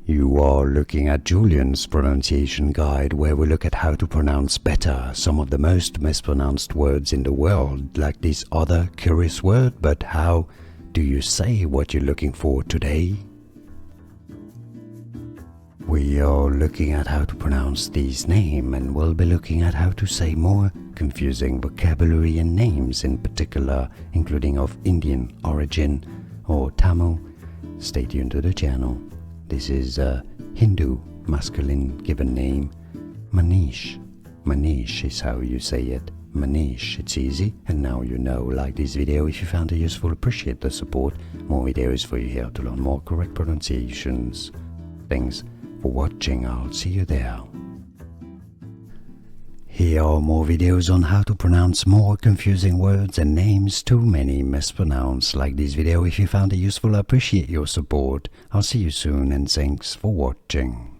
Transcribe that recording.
You are looking at Julian's pronunciation guide, where we look at how to pronounce better some of the most mispronounced words in the world, like this other curious word. But how do you say what you're looking for today? We are looking at how to pronounce these names, and we'll be looking at how to say more confusing vocabulary and names in particular, including of Indian origin or Tamil. Stay tuned to the channel. This is a Hindu masculine given name, Manish. Manish is how you say it. Manish, it's easy, and now you know. Like this video if you found it useful, appreciate the support. More videos for you here to learn more correct pronunciations. Thanks for watching, I'll see you there. Here are more videos on how to pronounce more confusing words and names too many mispronounced. Like this video if you found it useful, I appreciate your support. I'll see you soon, and thanks for watching.